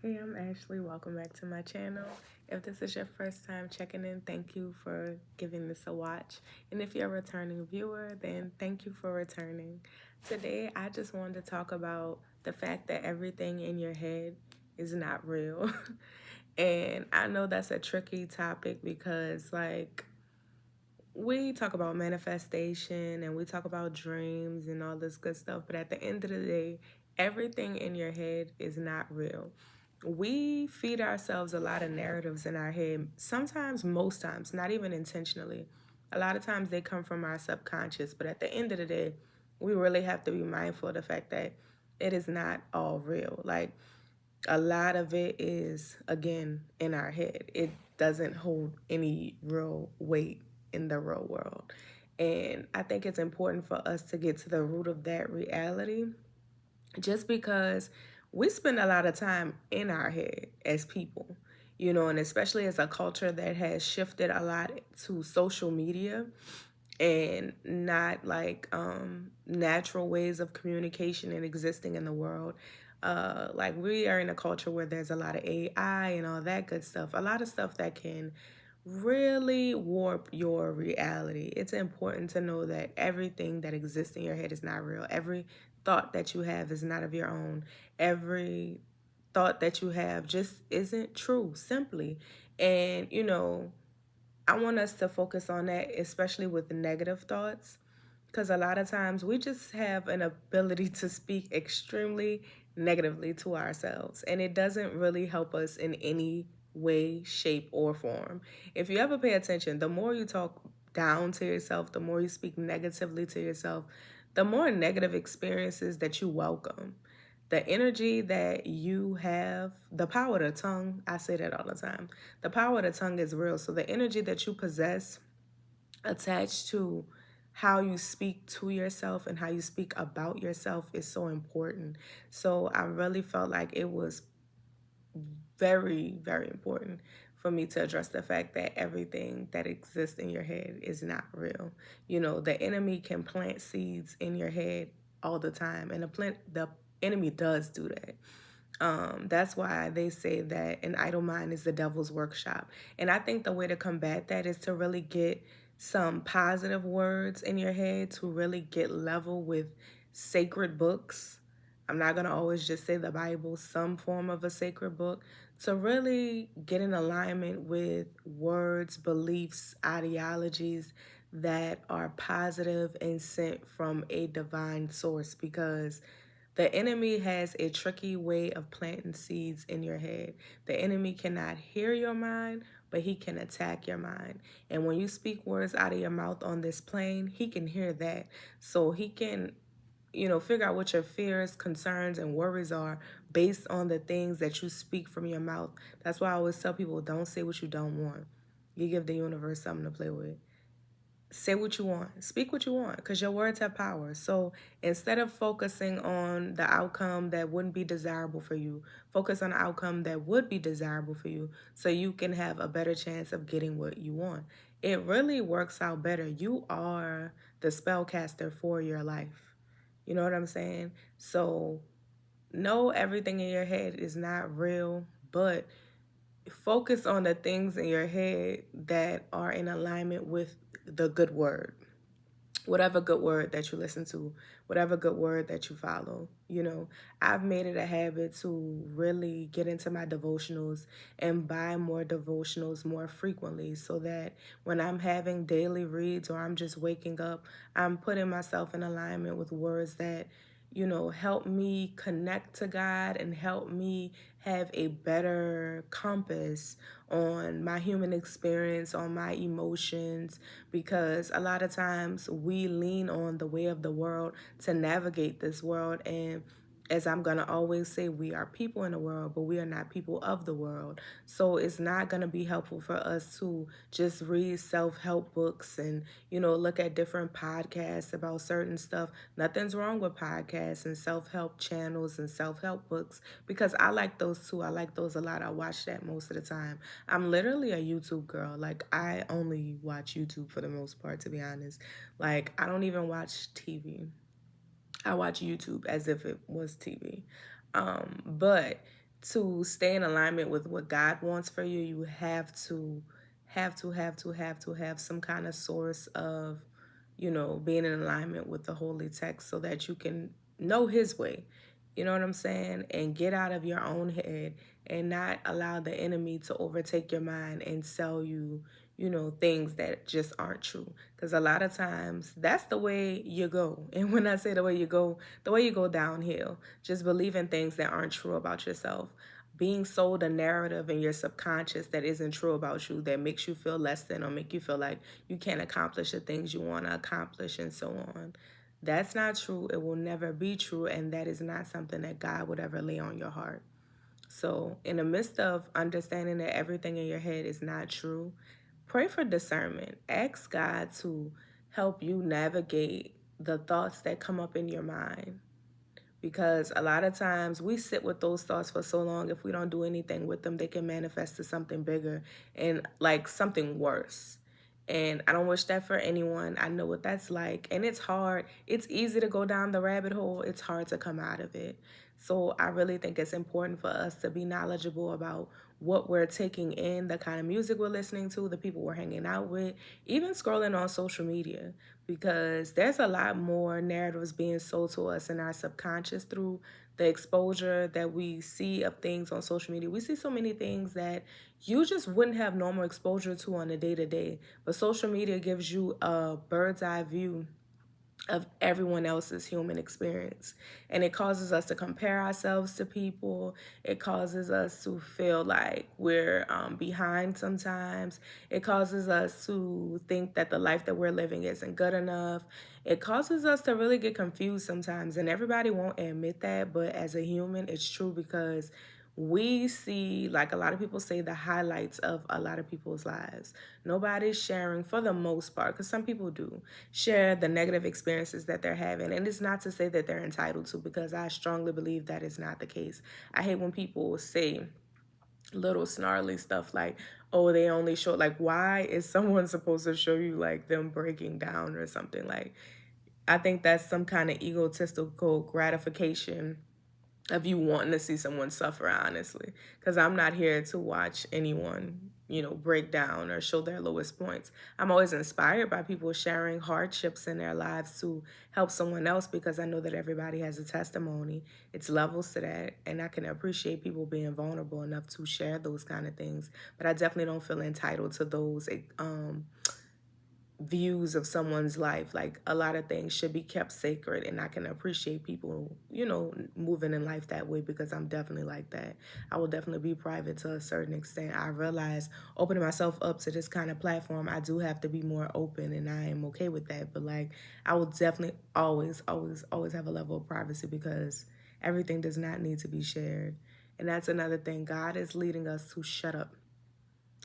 Hey, I'm Ashley. Welcome back to my channel. If this is your first time checking in, thank you for giving this a watch. And if you're a returning viewer, then thank you for returning. Today, I just wanted to talk about the fact that everything in your head is not real. And I know that's a tricky topic because, like, we talk about manifestation and we talk about dreams and all this good stuff, but at the end of the day, everything in your head is not real. We feed ourselves a lot of narratives in our head, sometimes, most times, not even intentionally. A lot of times they come from our subconscious, but at the end of the day, we really have to be mindful of the fact that it is not all real. Like, a lot of it is, again, in our head. It doesn't hold any real weight in the real world. And I think it's important for us to get to the root of that reality, just because we spend a lot of time in our head as people, and especially as a culture that has shifted a lot to social media and not like natural ways of communication and existing in the world. Like, we are in a culture where there's a lot of AI and all that good stuff, a lot of stuff that can really warp your reality. It's important to know that everything that exists in your head is not real. Every thought that you have is not of your own. Every thought that you have just isn't true, simply. And, I want us to focus on that, especially with the negative thoughts, because a lot of times we just have an ability to speak extremely negatively to ourselves, and it doesn't really help us in any way, shape, or form. If you ever pay attention, the more you talk down to yourself, the more you speak negatively to yourself, the more negative experiences that you welcome. The energy that you have, the power of the tongue, I say that all the time. The power of the tongue is real. So the energy that you possess attached to how you speak to yourself and how you speak about yourself is so important. So I really felt like it was very, very important for me to address the fact that everything that exists in your head is not real. The enemy can plant seeds in your head all the time, and the enemy does do that. That's why they say that an idle mind is the devil's workshop. And I think the way to combat that is to really get some positive words in your head, to really get level with sacred books. I'm not going to always just say the Bible, some form of a sacred book, to really get in alignment with words, beliefs, ideologies that are positive and sent from a divine source, because the enemy has a tricky way of planting seeds in your head. The enemy cannot hear your mind, but he can attack your mind. And when you speak words out of your mouth on this plane, he can hear that. So he can, figure out what your fears, concerns, and worries are based on the things that you speak from your mouth. That's why I always tell people, don't say what you don't want. You give the universe something to play with. Say what you want, speak what you want, because your words have power. So instead of focusing on the outcome that wouldn't be desirable for you, focus on the outcome that would be desirable for you, so you can have a better chance of getting what you want. It really works out better. You are the spellcaster for your life. You know what I'm saying? So know everything in your head is not real, but focus on the things in your head that are in alignment with the good word. Whatever good word that you listen to, whatever good word that you follow. I've made it a habit to really get into my devotionals and buy more devotionals more frequently, so that when I'm having daily reads or I'm just waking up, I'm putting myself in alignment with words that help me connect to God and help me have a better compass on my human experience, on my emotions, because a lot of times we lean on the way of the world to navigate this world. And as I'm going to always say, we are people in the world, but we are not people of the world. So it's not going to be helpful for us to just read self-help books and, look at different podcasts about certain stuff. Nothing's wrong with podcasts and self-help channels and self-help books, because I like those too. I like those a lot. I watch that most of the time. I'm literally a YouTube girl. Like, I only watch YouTube for the most part, to be honest. Like, I don't even watch TV. I watch YouTube as if it was TV. But to stay in alignment with what God wants for you, you have some kind of source of, being in alignment with the holy text so that you can know his way. You know what I'm saying? And get out of your own head and not allow the enemy to overtake your mind and sell you, things that just aren't true. Because a lot of times that's the way you go. And when I say the way you go downhill, just believing things that aren't true about yourself, being sold a narrative in your subconscious that isn't true about you, that makes you feel less than or make you feel like you can't accomplish the things you want to accomplish and so on. That's not true. It will never be true. And that is not something that God would ever lay on your heart. So, in the midst of understanding that everything in your head is not true, pray for discernment. Ask God to help you navigate the thoughts that come up in your mind. Because a lot of times we sit with those thoughts for so long, if we don't do anything with them, they can manifest to something bigger and like something worse. And I don't wish that for anyone. I know what that's like. And it's hard. It's easy to go down the rabbit hole, it's hard to come out of it. So I really think it's important for us to be knowledgeable about what we're taking in, the kind of music we're listening to, the people we're hanging out with, even scrolling on social media, because there's a lot more narratives being sold to us in our subconscious through the exposure that we see of things on social media. We see so many things that you just wouldn't have normal exposure to on a day to day, but social media gives you a bird's eye view of everyone else's human experience. And it causes us to compare ourselves to people. It causes us to feel like we're behind sometimes. It causes us to think that the life that we're living isn't good enough. It causes us to really get confused sometimes. And everybody won't admit that, but as a human, it's true, because we see, like a lot of people say, the highlights of a lot of people's lives. Nobody's sharing, for the most part, because some people do share the negative experiences that they're having. And it's not to say that they're entitled to, because I strongly believe that is not the case. I hate when people say little snarly stuff like, oh, they only show, like, why is someone supposed to show you like them breaking down or something? Like, I think that's some kind of egotistical gratification of you wanting to see someone suffer, honestly. Because I'm not here to watch anyone, break down or show their lowest points. I'm always inspired by people sharing hardships in their lives to help someone else, because I know that everybody has a testimony. It's levels to that. And I can appreciate people being vulnerable enough to share those kind of things. But I definitely don't feel entitled to those views of someone's life. Like, a lot of things should be kept sacred, and I can appreciate people, moving in life that way, because I'm definitely like that. I will definitely be private to a certain extent. I realize opening myself up to this kind of platform, I do have to be more open, and I am okay with that. But like, I will definitely always have a level of privacy, because everything does not need to be shared. And that's another thing. God is leading us to shut up.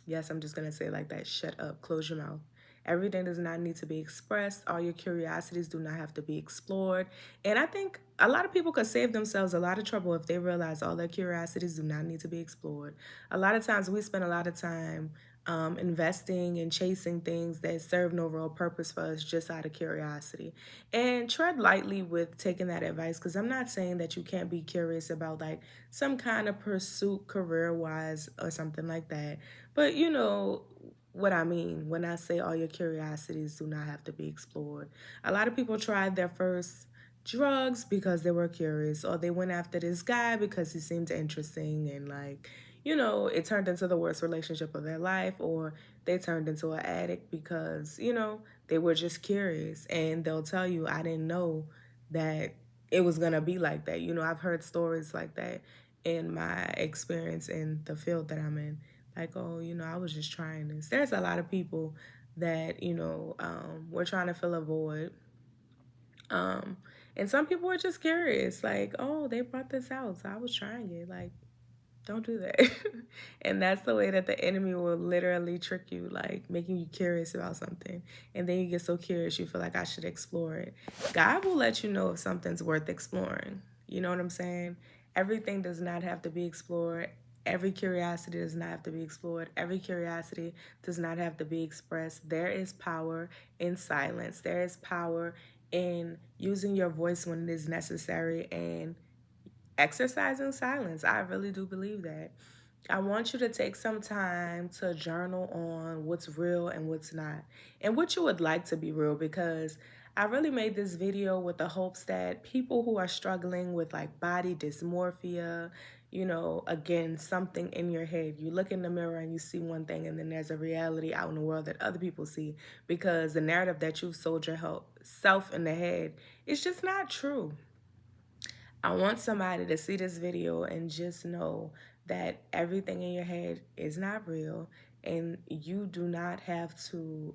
Yes, I'm just going to say it like that. Shut up. Close your mouth. Everything does not need to be expressed. All your curiosities do not have to be explored. And I think a lot of people could save themselves a lot of trouble if they realize all their curiosities do not need to be explored. A lot of times we spend a lot of time investing and chasing things that serve no real purpose for us, just out of curiosity. And tread lightly with taking that advice, because I'm not saying that you can't be curious about like some kind of pursuit career wise or something like that. But you know what I mean when I say all your curiosities do not have to be explored. A lot of people tried their first drugs because they were curious, or they went after this guy because he seemed interesting, and like, it turned into the worst relationship of their life, or they turned into an addict because, they were just curious. And they'll tell you, I didn't know that it was going to be like that. I've heard stories like that in my experience in the field that I'm in. Like, oh, I was just trying this. There's a lot of people that, were trying to fill a void. And some people were just curious, like, oh, they brought this out, so I was trying it. Like, don't do that. And that's the way that the enemy will literally trick you, like making you curious about something. And then you get so curious, you feel like I should explore it. God will let you know if something's worth exploring. You know what I'm saying? Everything does not have to be explored. Every curiosity does not have to be explored. Every curiosity does not have to be expressed. There is power in silence. There is power in using your voice when it is necessary, and exercising silence. I really do believe that. I want you to take some time to journal on what's real and what's not, and what you would like to be real, because I really made this video with the hopes that people who are struggling with like body dysmorphia, you know, again, something in your head, you look in the mirror and you see one thing, and then there's a reality out in the world that other people see, because the narrative that you've sold yourself in the head is just not true. I want somebody to see this video and just know that everything in your head is not real, and you do not have to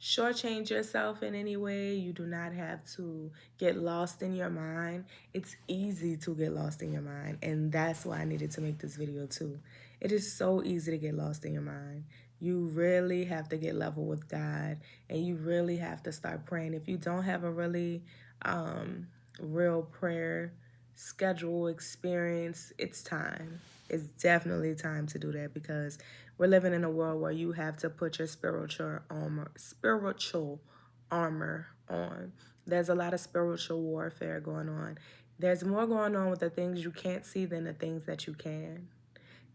shortchange yourself in any way. You do not have to get lost in your mind. It's easy to get lost in your mind, and that's why I needed to make this video too. It is so easy to get lost in your mind. You really have to get level with God, and you really have to start praying. If you don't have a really real prayer schedule experience, it's time. It's definitely time to do that, because we're living in a world where you have to put your spiritual armor on. There's a lot of spiritual warfare going on. There's more going on with the things you can't see than the things that you can.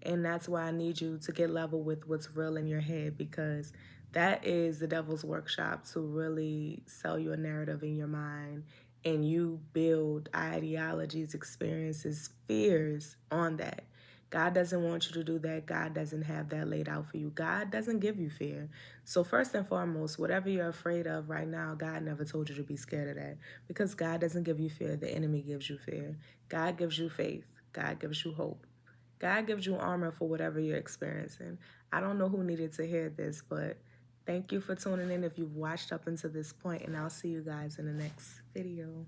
And that's why I need you to get level with what's real in your head, because that is the devil's workshop to really sell you a narrative in your mind, and you build ideologies, experiences, fears on that. God doesn't want you to do that. God doesn't have that laid out for you. God doesn't give you fear. So first and foremost, whatever you're afraid of right now, God never told you to be scared of that, because God doesn't give you fear. The enemy gives you fear. God gives you faith. God gives you hope. God gives you armor for whatever you're experiencing. I don't know who needed to hear this, but thank you for tuning in if you've watched up until this point, and I'll see you guys in the next video.